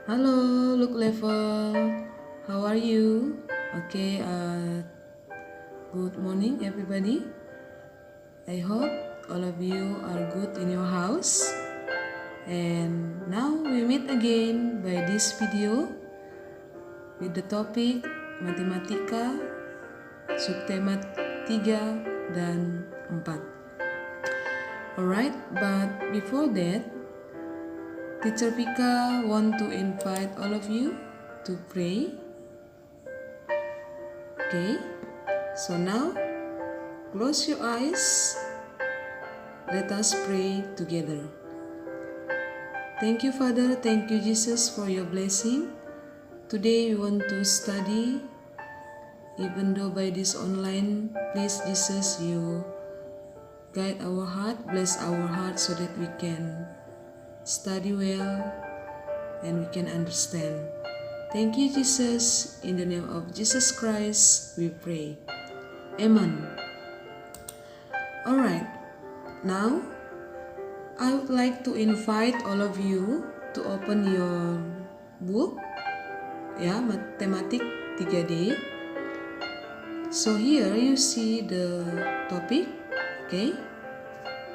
Hello, look level. How are you? Okay, good morning everybody. I hope all of you are good in your house. And now we meet again by this video with the topic Matematika subtema 3 dan 4. Alright, but before that, Teacher Vika want to invite all of you to pray. Okay, so now close your eyes. Let us pray together. Thank you, Father. Thank you, Jesus, for your blessing. Today we want to study, even though by this online. Please, Jesus, you guide our heart, bless our heart so that we can study well and we can understand. Thank you, Jesus. In the name of Jesus Christ, we pray. Amen. Alright, now I would like to invite all of you to open your book, Matematik 3D. So here you see the topic, okay,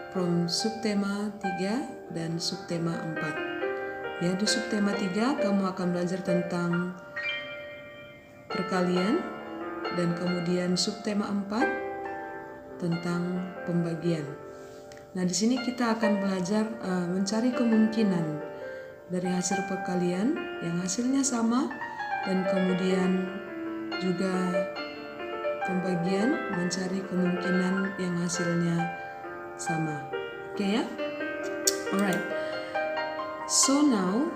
from subtema 3 dan subtema 4. Ya, di subtema 3 kamu akan belajar tentang perkalian, dan kemudian subtema 4 tentang pembagian. Nah, di sini kita akan belajar mencari kemungkinan dari hasil perkalian yang hasilnya sama, dan kemudian juga pembagian mencari kemungkinan yang hasilnya sama. Okay ya? Alright. So now,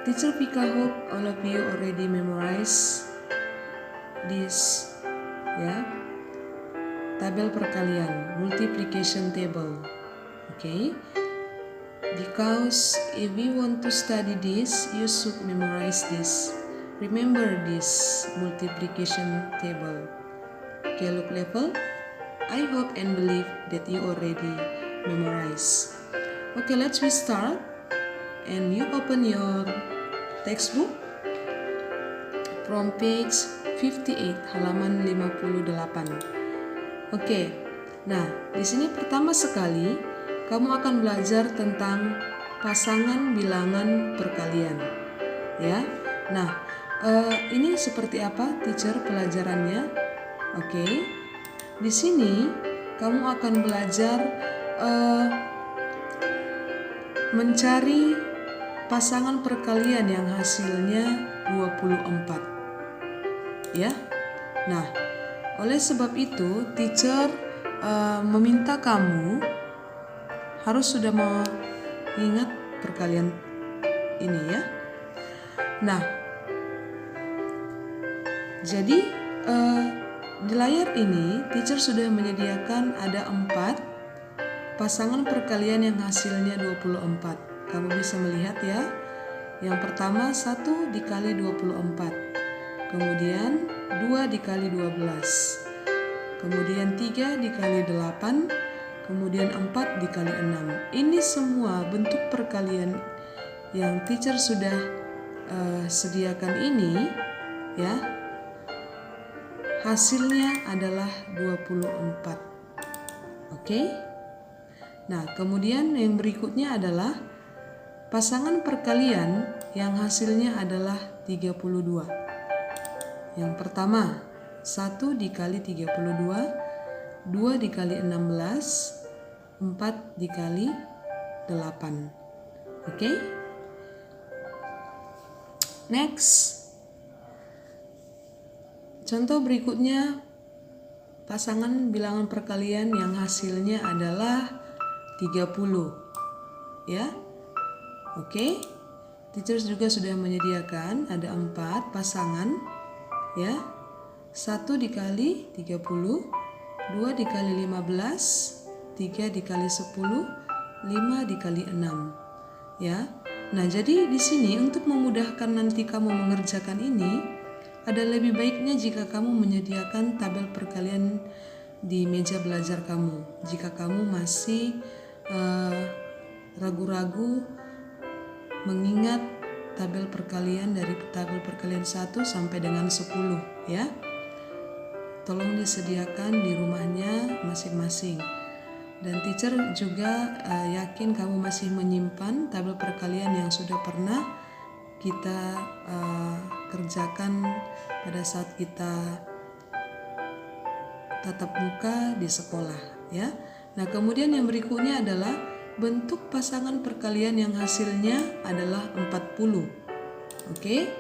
Teacher Vika hope all of you already memorize this tabel perkalian, multiplication table. Okay? Because if we want to study this, you should memorize this. Remember this multiplication table. Okay, look level. I hope and believe that you already memorize. Okay, let's start. And you open your textbook from page 58, halaman 58. Okay, nah di sini pertama sekali kamu akan belajar tentang pasangan bilangan perkalian, ya. Nah, ini seperti apa, teacher, pelajarannya? Oke, di sini kamu akan belajar mencari pasangan perkalian yang hasilnya 24. Ya. Nah, oleh sebab itu teacher meminta kamu harus sudah mengingat perkalian ini, ya. Nah, jadi di layar ini teacher sudah menyediakan ada 4 pasangan perkalian yang hasilnya 24. Kamu bisa melihat, ya. Yang pertama 1 dikali 24. Kemudian 2 dikali 12. Kemudian 3 dikali 8. Kemudian 4 dikali 6. Ini semua bentuk perkalian yang teacher sudah sediakan ini, ya. Hasilnya adalah 24. Oke? Nah, kemudian yang berikutnya adalah pasangan perkalian yang hasilnya adalah 32. Yang pertama, 1 dikali 32, 2 dikali 16, 4 dikali 8. Oke? Next. Contoh berikutnya, pasangan bilangan perkalian yang hasilnya adalah 30. Ya. Oke. Teacher juga sudah menyediakan ada 4 pasangan, ya. 1 dikali 30, 2 dikali 15, 3 dikali 10, 5 dikali 6. Ya. Nah, jadi di sini untuk memudahkan nanti kamu mengerjakan ini, ada lebih baiknya jika kamu menyediakan tabel perkalian di meja belajar kamu. Jika kamu masih ragu-ragu mengingat tabel perkalian dari tabel perkalian 1 sampai dengan 10 ya. Tolong disediakan di rumahnya masing-masing. Dan teacher juga yakin kamu masih menyimpan tabel perkalian yang sudah pernah kita kerjakan pada saat kita tatap muka di sekolah ya. Nah, kemudian yang berikutnya adalah bentuk pasangan perkalian yang hasilnya adalah 40. Oke?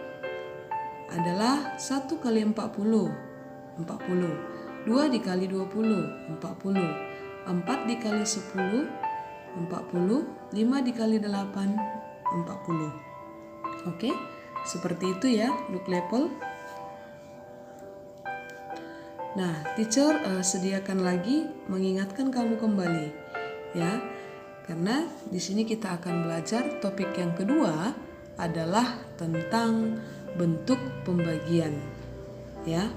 Adalah 1 kali 40, 40. 2 dikali 20, 40. 4 dikali 10, 40. 5 dikali 8, 40. Oke? Seperti itu ya, look level. Nah, teacher sediakan lagi mengingatkan kamu kembali ya. Karena di sini kita akan belajar topik yang kedua adalah tentang bentuk pembagian. Ya.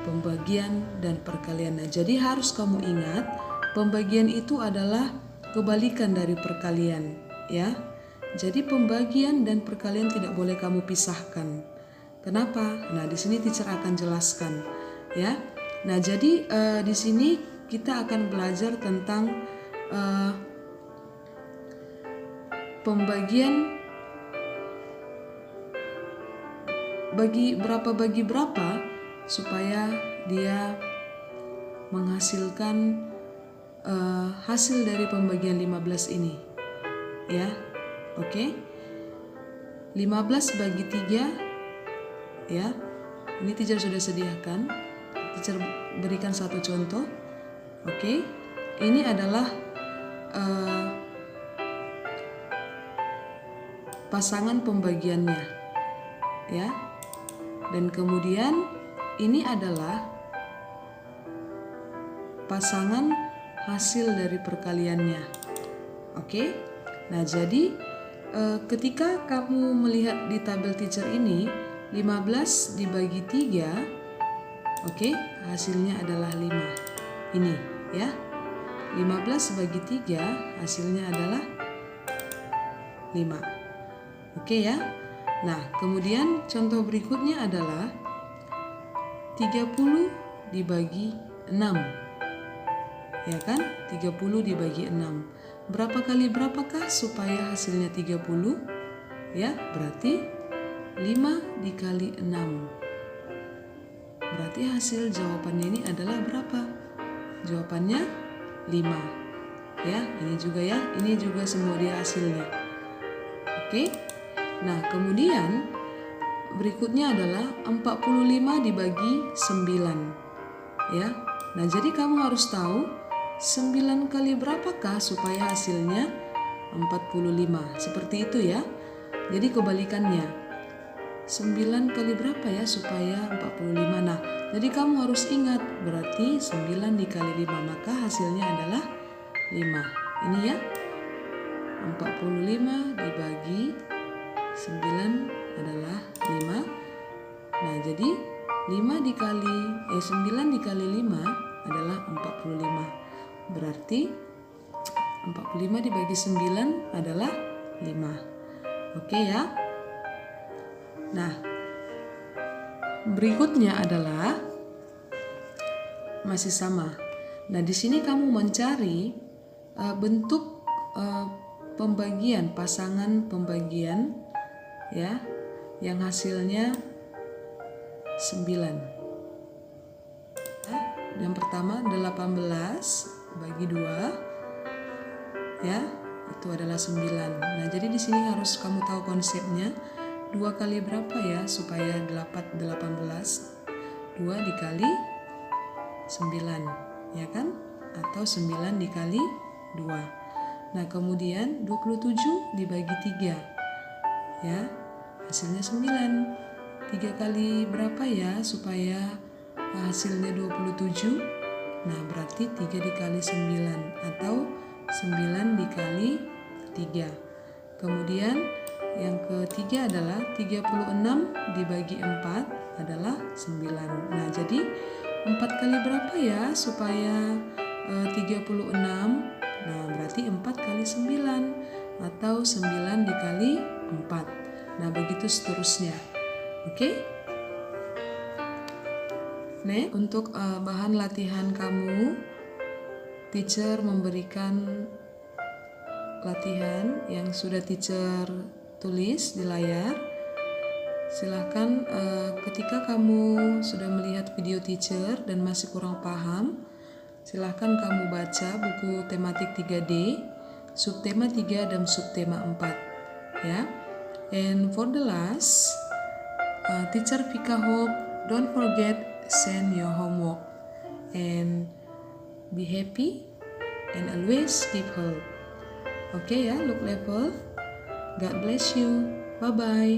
Pembagian dan perkalian. Nah, jadi harus kamu ingat, pembagian itu adalah kebalikan dari perkalian, ya. Jadi pembagian dan perkalian tidak boleh kamu pisahkan. Kenapa? Nah, di sini teacher akan jelaskan, ya. Nah, jadi di sini kita akan belajar tentang pembagian bagi berapa supaya dia menghasilkan hasil dari pembagian 15 ini. Ya. Oke. 15 bagi 3 ya. Ini teacher sudah sediakan. Teacher berikan satu contoh. Oke. Ini adalah pasangan pembagiannya. Ya. Dan kemudian ini adalah pasangan hasil dari perkaliannya. Oke. Nah, jadi ketika kamu melihat di tabel teacher ini 15 dibagi 3, oke, hasilnya adalah 5. Ini ya. 15 bagi 3 hasilnya adalah 5. Oke ya. Nah, kemudian contoh berikutnya adalah 30 dibagi 6. Ya kan? 30 dibagi 6. Berapa kali berapakah supaya hasilnya 30? Ya, berarti 5 dikali 6. Berarti hasil jawabannya ini adalah berapa? Jawabannya 5. Ya, ini juga ya. Ini juga semua dia hasilnya. Oke. Nah, kemudian berikutnya adalah 45 dibagi 9. Ya. Nah, jadi kamu harus tahu 9 kali berapakah supaya hasilnya 45. Seperti itu ya. Jadi kebalikannya. 9 kali berapa ya supaya 45. Nah, jadi kamu harus ingat berarti 9 dikali 5 maka hasilnya adalah 5. Ini ya. 45 dibagi 9 adalah 5. Nah, jadi 9 dikali 5 adalah 45. Berarti 45 dibagi 9 adalah 5. Oke ya. Nah, berikutnya adalah masih sama. Nah, di sini kamu mencari bentuk pembagian, pasangan pembagian ya, yang hasilnya 9. Yang pertama 18 bagi 2 ya, itu adalah 9. Nah, jadi di sini harus kamu tahu konsepnya. 2 kali berapa ya supaya dapat 18? 2 dikali 9 ya kan? Atau 9 dikali 2. Nah, kemudian 27 dibagi 3 ya, hasilnya 9. 3 kali berapa ya supaya hasilnya 27? Nah, berarti 3 dikali 9 atau 9 dikali 3. Kemudian yang ketiga adalah 36 dibagi 4 adalah 9. Nah, jadi 4 kali berapa ya supaya 36? Nah, berarti 4 kali 9 atau 9 dikali 4. Nah, begitu seterusnya. Oke? Next, untuk bahan latihan kamu, teacher memberikan latihan yang sudah teacher tulis di layar. Silahkan ketika kamu sudah melihat video teacher dan masih kurang paham, silahkan kamu baca buku tematik 3D, subtema 3 dan subtema 4 ya. And for the last, teacher Vika hope don't forget send your homework and be happy and always keep hope. Okay ya, look level. God bless you. Bye bye.